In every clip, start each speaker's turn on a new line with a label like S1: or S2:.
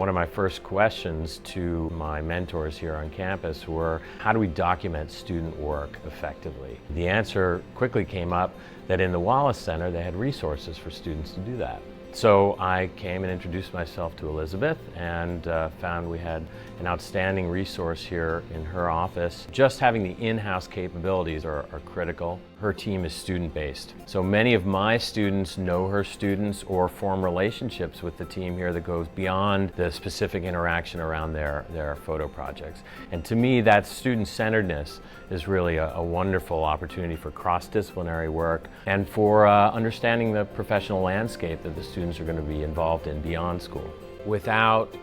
S1: One of my first questions to my mentors here on campus were, how do we document student work effectively? The answer quickly came up that in the Wallace Center they had resources for students to do that. So I came and introduced myself to Elizabeth and found we had an outstanding resource here in her office. Just having the in-house capabilities are critical. Her team is student-based. So many of my students know her students or form relationships with the team here that goes beyond the specific interaction around their photo projects. And to me, that student-centeredness is really a wonderful opportunity for cross-disciplinary work and for understanding the professional landscape that the students are going to be involved in beyond school. Without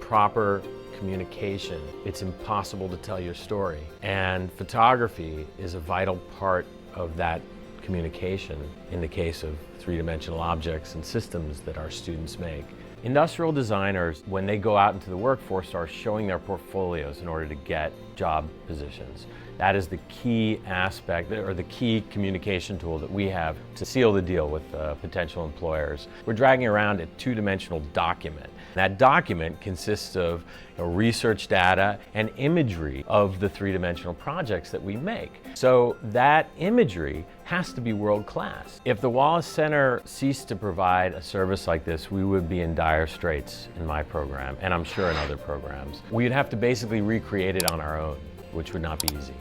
S1: proper communication, it's impossible to tell your story. And photography is a vital part of that communication in the case of three-dimensional objects and systems that our students make. Industrial designers, when they go out into the workforce, are showing their portfolios in order to get job positions. That is the key aspect, or the key communication tool that we have to seal the deal with potential employers. We're dragging around a two-dimensional document. That document consists of research data and imagery of the three-dimensional projects that we make. So that imagery has to be world-class. If the Wallace Center ceased to provide a service like this, we would be in dire straits in my program, and I'm sure in other programs. We'd have to basically recreate it on our own, which would not be easy.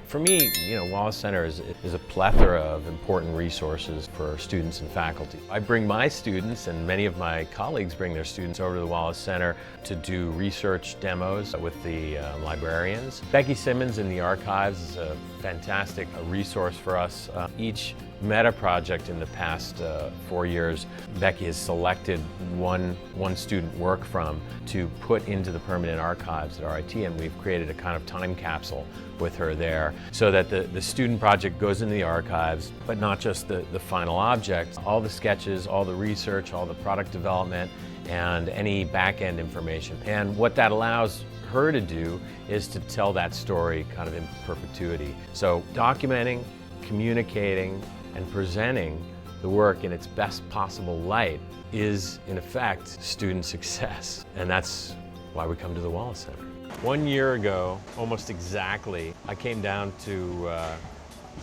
S1: For me, Wallace Center is a plethora of important resources for students and faculty. I bring my students, and many of my colleagues bring their students over to the Wallace Center to do research demos with the librarians. Becky Simmons in the archives is a fantastic resource for us. Each meta project in the past 4 years, Becky has selected one student work from to put into the permanent archives at RIT, and we've created a kind of time capsule with her there so that the student project goes into the archives, but not just the final object. All the sketches, all the research, all the product development, and any back-end information. And what that allows her to do is to tell that story kind of in perpetuity. So documenting, communicating, and presenting the work in its best possible light is, in effect, student success. And that's why we come to the Wallace Center. 1 year ago, almost exactly, I came down to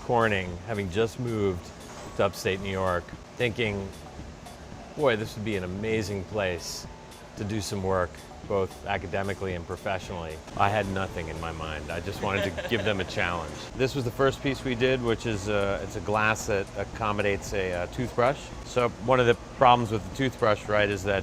S1: Corning, having just moved to upstate New York, thinking, boy, this would be an amazing place to do some work, both academically and professionally. I had nothing in my mind. I just wanted to give them a challenge. This was the first piece we did, which is it's a glass that accommodates a toothbrush. So one of the problems with the toothbrush, right, is that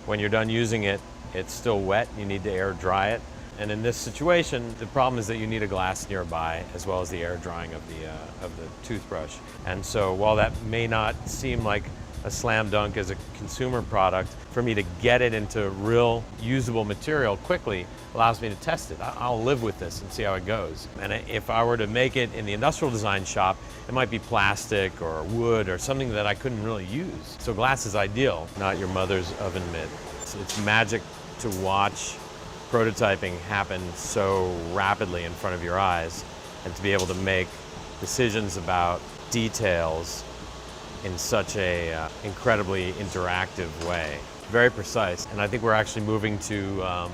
S1: when you're done using it, it's still wet. You need to air dry it. And in this situation, the problem is that you need a glass nearby, as well as the air drying of the toothbrush. And so while that may not seem like a slam dunk as a consumer product, for me to get it into real usable material quickly allows me to test it. I'll live with this and see how it goes. And if I were to make it in the industrial design shop, it might be plastic or wood or something that I couldn't really use. So glass is ideal, not your mother's oven mitt. It's magic to watch prototyping happen so rapidly in front of your eyes, and to be able to make decisions about details in such a incredibly interactive way. Very precise. And I think we're actually moving to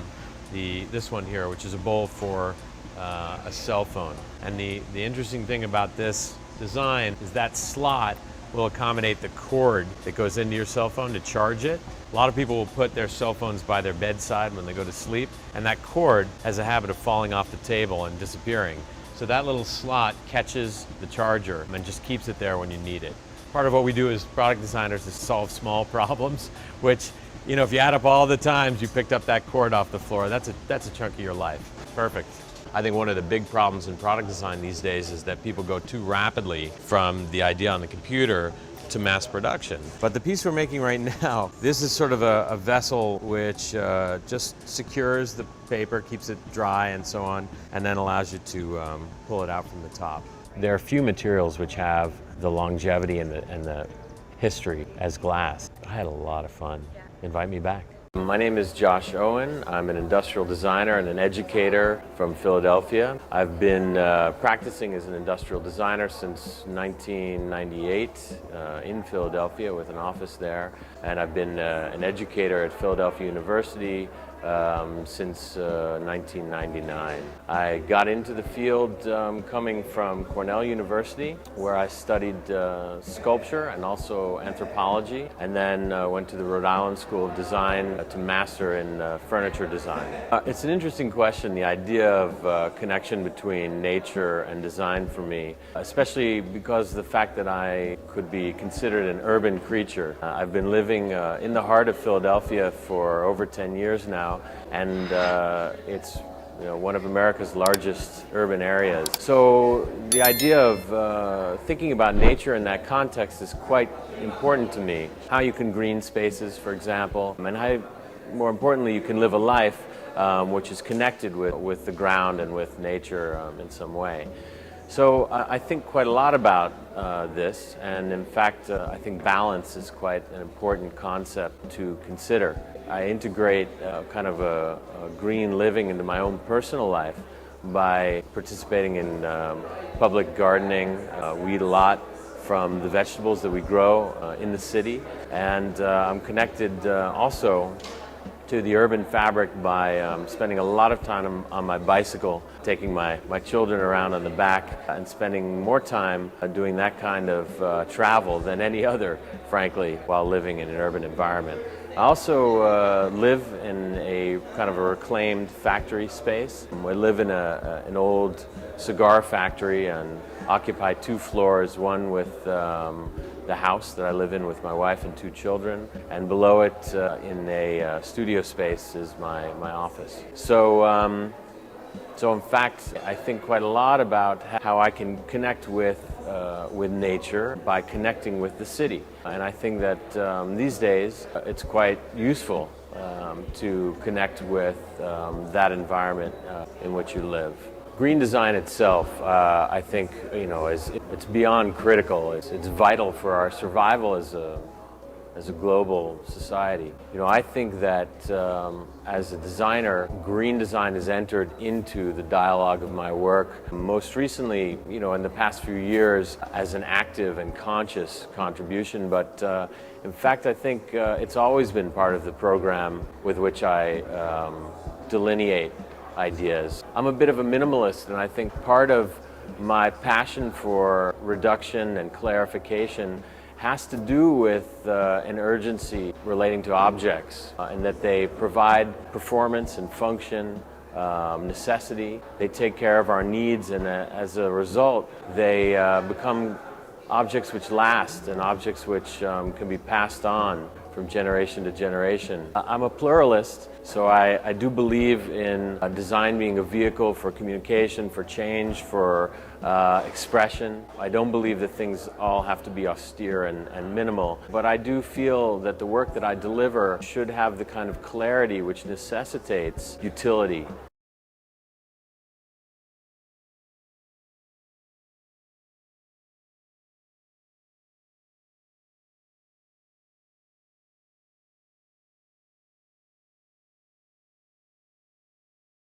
S1: this one here, which is a bowl for a cell phone. And the interesting thing about this design is that slot will accommodate the cord that goes into your cell phone to charge it. A lot of people will put their cell phones by their bedside when they go to sleep, and that cord has a habit of falling off the table and disappearing. So that little slot catches the charger and just keeps it there when you need it. Part of what we do as product designers is solve small problems, which, if you add up all the times you picked up that cord off the floor, that's a chunk of your life. Perfect. I think one of the big problems in product design these days is that people go too rapidly from the idea on the computer to mass production. But the piece we're making right now, this is sort of a vessel which just secures the paper, keeps it dry and so on, and then allows you to pull it out from the top. There are few materials which have the longevity and the history as glass. I had a lot of fun. Invite me back. My name is Josh Owen. I'm an industrial designer and an educator from Philadelphia. I've been practicing as an industrial designer since 1998 in Philadelphia with an office there. and I've been an educator at Philadelphia University since 1999. I got into the field coming from Cornell University, where I studied sculpture and also anthropology, and then went to the Rhode Island School of Design to master in furniture design. It's an interesting question, the idea of connection between nature and design for me, especially because of the fact that I could be considered an urban creature. I've been living in the heart of Philadelphia for over 10 years now, and it's one of America's largest urban areas. So the idea of thinking about nature in that context is quite important to me. How you can green spaces, for example, and how, more importantly, you can live a life which is connected with the ground and with nature in some way. So I think quite a lot about this, and in fact I think balance is quite an important concept to consider. I integrate kind of a green living into my own personal life by participating in public gardening. We eat a lot from the vegetables that we grow in the city, and I'm connected also to the urban fabric by spending a lot of time on my bicycle, taking my children around on the back, and spending more time doing that kind of travel than any other, frankly, while living in an urban environment. I also live in a kind of a reclaimed factory space. I live in an old cigar factory and occupy 2 floors, one with the house that I live in with my wife and 2 children, and below it in a studio space is my office. So in fact, I think quite a lot about how I can connect with nature by connecting with the city. And I think that these days it's quite useful to connect with that environment in which you live. Green design itself, I think, it's beyond critical. It's vital for our survival as a global society. I think that as a designer, green design has entered into the dialogue of my work. Most recently, in the past few years, as an active and conscious contribution, but in fact, I think it's always been part of the program with which I delineate ideas. I'm a bit of a minimalist, and I think part of my passion for reduction and clarification has to do with an urgency relating to objects, and that they provide performance and function, necessity. They take care of our needs, and as a result, they become objects which last and objects which can be passed on from generation to generation. I'm a pluralist, so I do believe in design being a vehicle for communication, for change, for expression. I don't believe that things all have to be austere and minimal, but I do feel that the work that I deliver should have the kind of clarity which necessitates utility.